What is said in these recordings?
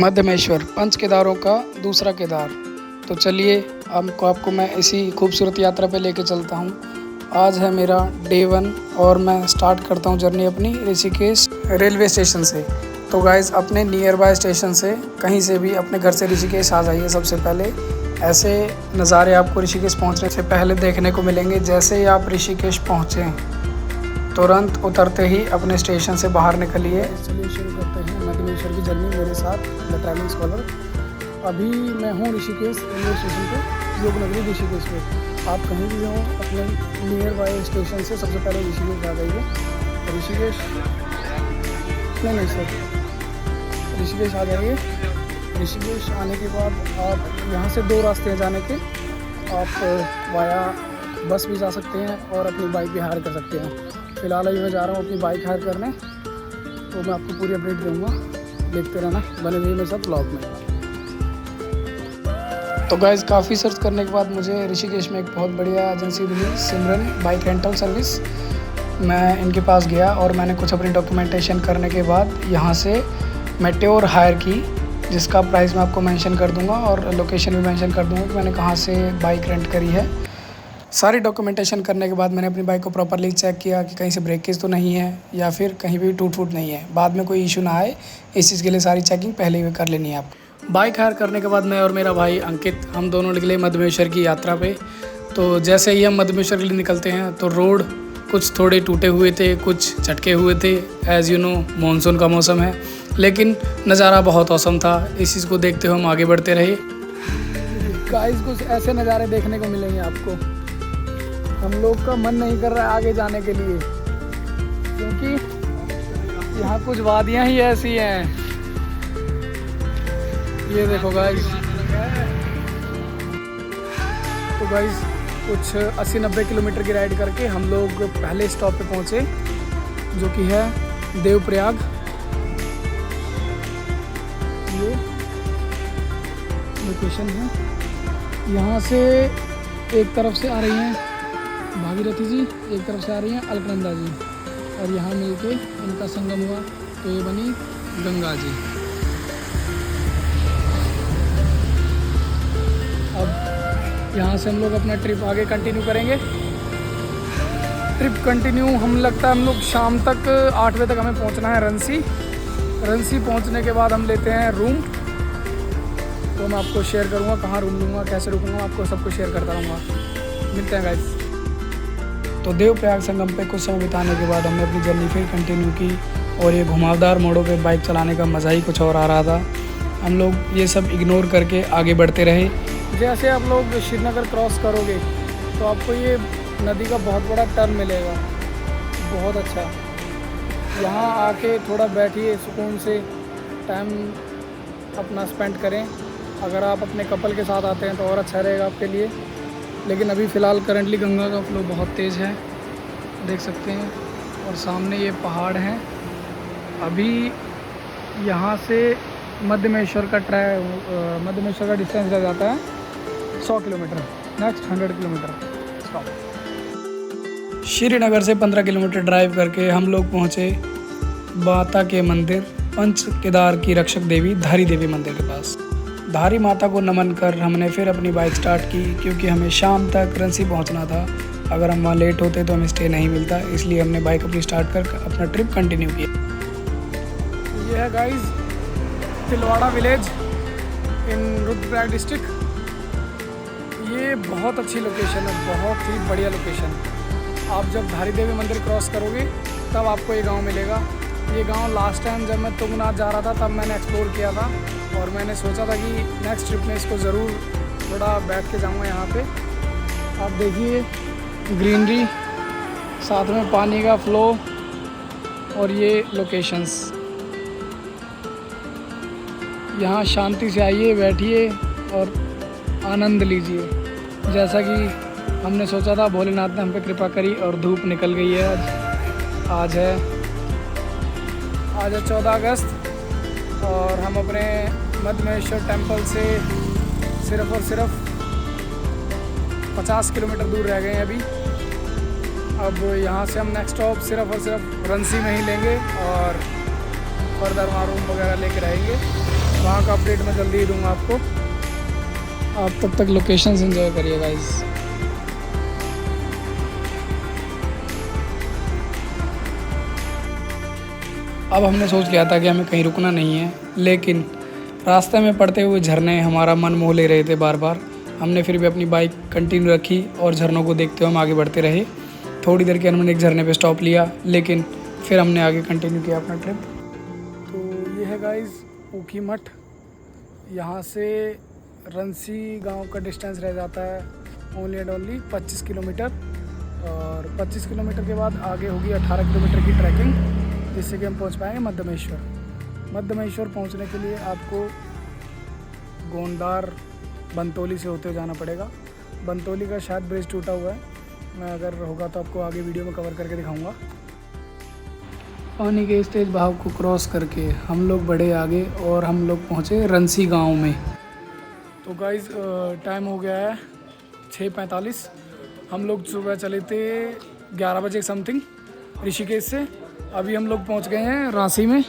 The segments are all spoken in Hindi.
मध्यमेश्वर पंच केदारों का दूसरा केदार। तो चलिए आपको मैं इसी खूबसूरत यात्रा पे लेके चलता हूँ। आज है मेरा डे 1 और मैं स्टार्ट करता हूँ जर्नी अपनी ऋषिकेश रेलवे स्टेशन से। तो गाइज़ अपने नियर बाय स्टेशन से कहीं से भी अपने घर से ऋषिकेश आ जाइए। सबसे पहले ऐसे नज़ारे आपको ऋषिकेश पहुँचने से पहले देखने को मिलेंगे। जैसे ही आप ऋषिकेश पहुँचें तुरंत उतरते ही अपने स्टेशन से बाहर निकलिए। चलिए शुरू करते हैं मध्यमेश्वर की जर्नी मेरे साथ द ट्रैवलिंग स्कॉलर। अभी मैं हूँ ऋषिकेश रेलवे स्टेशन पे, योग नगरी ऋषिकेश में। आप कहीं भी हो अपने नियर बाय स्टेशन से सबसे पहले ऋषिकेश आ जाइए। ऋषिकेश नहीं सर, ऋषिकेश आ जाइए। ऋषिकेश आने के बाद आप यहाँ से 2 रास्ते हैं जाने के। आप वाया बस भी जा सकते हैं और अपनी बाइक भी हायर कर सकते हैं। फ़िलहाल अभी मैं जा रहा हूँ अपनी बाइक हायर करने, तो मैं आपको पूरी अपडेट दूँगा। देखते रहना, बने रहिए मेरे साथ ब्लॉग में। तो गाइज़ काफ़ी सर्च करने के बाद मुझे ऋषिकेश में एक बहुत बढ़िया एजेंसी मिली, सिमरन बाइक रेंटल सर्विस। मैं इनके पास गया और मैंने कुछ अपनी डॉक्यूमेंटेशन करने के बाद यहाँ से मेट्योर हायर की, जिसका प्राइस मैं आपको मेंशन कर दूँगा और लोकेशन भी मेंशन कर दूँगा कि मैंने कहाँ से बाइक रेंट करी है। सारी डॉक्यूमेंटेशन करने के बाद मैंने अपनी बाइक को प्रॉपरली चेक किया कि कहीं से ब्रेकेज तो नहीं है या फिर कहीं भी टूट फूट नहीं है, बाद में कोई इशू ना आए। इस चीज़ के लिए सारी चेकिंग पहले ही कर लेनी है आपको। बाइक हायर करने के बाद मैं और मेरा भाई अंकित हम दोनों निकले मध्यमेश्वर की यात्रा पे। तो जैसे ही हम मध्यमेश्वर के लिए निकलते हैं तो रोड कुछ थोड़े टूटे हुए थे, कुछ झटके हुए थे। एज़ यू नो मानसून का मौसम है, लेकिन नज़ारा बहुत औसम था। इस चीज़ को देखते हुए हम आगे बढ़ते रहे। गाइस कुछ ऐसे नज़ारे देखने को मिलेंगे आपको। हम लोग का मन नहीं कर रहा है आगे जाने के लिए, क्योंकि यहाँ कुछ वादियाँ ही ऐसी हैं। ये देखो गाइस। तो गाइस कुछ 80-90 किलोमीटर की राइड करके हम लोग पहले स्टॉप पे पहुँचे, जो कि है देवप्रयाग। ये लोकेशन है। यहाँ से एक तरफ से आ रही हैं भागीरथी जी, एक तरफ से आ रही हैं अलकनंदा जी, और यहाँ मिलके इनका संगम हुआ तो ये बनी गंगा जी। अब यहाँ से हम लोग अपना ट्रिप आगे कंटिन्यू करेंगे। ट्रिप कंटिन्यू हम लोग शाम तक 8 बजे तक हमें पहुँचना है रंसी पहुँचने के बाद हम लेते हैं रूम। तो मैं आपको शेयर करूँगा कहाँ रूम लूँगा, कैसे रुकूँगा, आपको सब कुछ शेयर करता रहूँगा। मिलते हैं गाइस। तो देवप्रयाग संगम पे कुछ समय बिताने के बाद हमने अपनी जर्नी फिर कंटिन्यू की, और ये घुमावदार मोड़ों पे बाइक चलाने का मज़ा ही कुछ और आ रहा था। हम लोग ये सब इग्नोर करके आगे बढ़ते रहे। जैसे आप लोग श्रीनगर क्रॉस करोगे तो आपको ये नदी का बहुत बड़ा टर्न मिलेगा, बहुत अच्छा। यहाँ आके थोड़ा बैठिए, सुकून से टाइम अपना स्पेंड करें। अगर आप अपने कपल के साथ आते हैं तो और अच्छा रहेगा आपके लिए। लेकिन अभी फ़िलहाल करंटली गंगा का फ्लो बहुत तेज़ है, देख सकते हैं, और सामने ये पहाड़ हैं। अभी यहाँ से मध्यमेश्वर का डिस्टेंस रह जाता है 100 kilometre, next 100 kilometre stop. Srinagar से 15 किलोमीटर ड्राइव करके हम लोग पहुँचे माता के मंदिर, पंच केदार की रक्षक देवी धारी देवी मंदिर के पास। धारी माता को नमन कर हमने फिर अपनी बाइक स्टार्ट की, क्योंकि हमें शाम तक रंसी पहुंचना था। अगर हम वहाँ लेट होते तो हमें स्टे नहीं मिलता, इसलिए हमने बाइक अपनी स्टार्ट कर अपना ट्रिप कंटिन्यू किया। ये है guys Tilwara village in Rudraprayag district. ये बहुत अच्छी लोकेशन है, बहुत ही बढ़िया लोकेशन। आप जब धारी देवी मंदिर क्रॉस करोगे तब आपको ये गाँव मिलेगा। ये गांव लास्ट टाइम जब मैं तुंगनाथ जा रहा था तब मैंने एक्सप्लोर किया था, और मैंने सोचा था कि नेक्स्ट ट्रिप में इसको ज़रूर थोड़ा बैठ के जाऊंगा यहाँ पे। आप देखिए ग्रीनरी, साथ में पानी का फ्लो, और ये लोकेशंस। यहाँ शांति से आइए, बैठिए और आनंद लीजिए। जैसा कि हमने सोचा था, भोलेनाथ ने हम पे कृपा करी और धूप निकल गई है। आज है 14 अगस्त, और हम अपने मध्यमेश्वर टेम्पल से सिर्फ़ और सिर्फ 50 किलोमीटर दूर रह गए हैं अभी। अब यहाँ से हम नेक्स्ट स्टॉप सिर्फ़ और सिर्फ रंसी में ही लेंगे और फर्दर वहाँ रूम वगैरह लेके रहेंगे। वहाँ का अपडेट मैं जल्दी ही दूँगा आपको। आप तब तक लोकेशंस एंजॉय करिए गाइस। अब हमने सोच लिया था कि हमें कहीं रुकना नहीं है, लेकिन रास्ते में पड़ते हुए झरने हमारा मन मोह ले रहे थे बार बार। हमने फिर भी अपनी बाइक कंटिन्यू रखी और झरनों को देखते हुए हम आगे बढ़ते रहे। थोड़ी देर के हमने एक झरने पे स्टॉप लिया, लेकिन फिर हमने आगे कंटिन्यू किया अपना ट्रिप। तो ये है गाइस ऊखी मठ। यहाँ से रंसी गांव का डिस्टेंस रह जाता है ओनली एंड ओनली 25 किलोमीटर, और 25 किलोमीटर के बाद आगे होगी 18 किलोमीटर की ट्रैकिंग, जिससे कि हम पहुँच पाएंगे मध्यमेश्वर। मध्यमेश्वर पहुँचने के लिए आपको गोंदार बनतोली से होते जाना पड़ेगा। बनतोली का शायद ब्रिज टूटा हुआ है, मैं अगर होगा तो आपको आगे वीडियो में कवर करके दिखाऊंगा। पानी के इस तेज बहाव को क्रॉस करके हम लोग बढ़े आगे और हम लोग पहुँचे रंसी गांव में। तो गाइज़ टाइम हो गया है 6:45। हम लोग सुबह चले थे 11 बजे समथिंग ऋषिकेश से। अभी हम लोग पहुंच गए हैं रांसी में,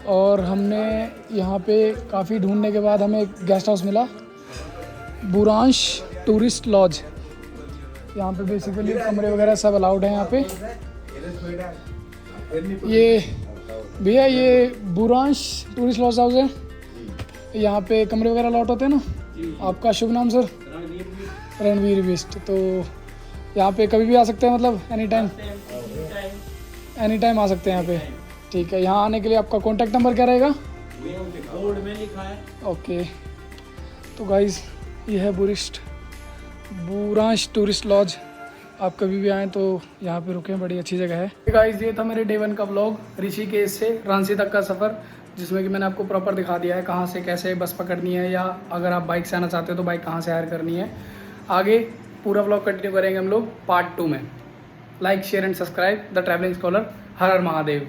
और हमने यहाँ पे काफ़ी ढूंढने के बाद हमें एक गेस्ट हाउस मिला, बुरांश टूरिस्ट लॉज। यहाँ पे बेसिकली कमरे वगैरह सब अलाउड हैं यहाँ पे। ये भैया ये बुरांश टूरिस्ट लॉज हाउस है, यहाँ पे कमरे वगैरह अलाउड होते हैं ना। आपका शुभ नाम सर? रणवीर बिस्ट। तो यहाँ पे कभी भी आ सकते हैं, मतलब एनी टाइम आ सकते हैं यहाँ पे। ठीक है, यहाँ आने के लिए आपका कॉन्टैक्ट नंबर क्या रहेगा? बोर्ड में लिखा है। ओके, तो गाइज़ ये है बुरांश टूरिस्ट लॉज। आप कभी भी आएँ तो यहाँ पे रुकें, बड़ी अच्छी जगह है। गाइज़ ये था मेरे डे 1 का व्लॉग, ऋषिकेश से रांची तक का सफ़र, जिसमें कि मैंने आपको प्रॉपर दिखा दिया है कहाँ से कैसे बस पकड़नी है, या अगर आप बाइक से आना चाहते हो तो बाइक कहाँ से हायर करनी है। आगे पूरा व्लॉग कंटिन्यू करेंगे हम लोग पार्ट 2 में। Like share and subscribe the travelling scholar. Her her Mahadev.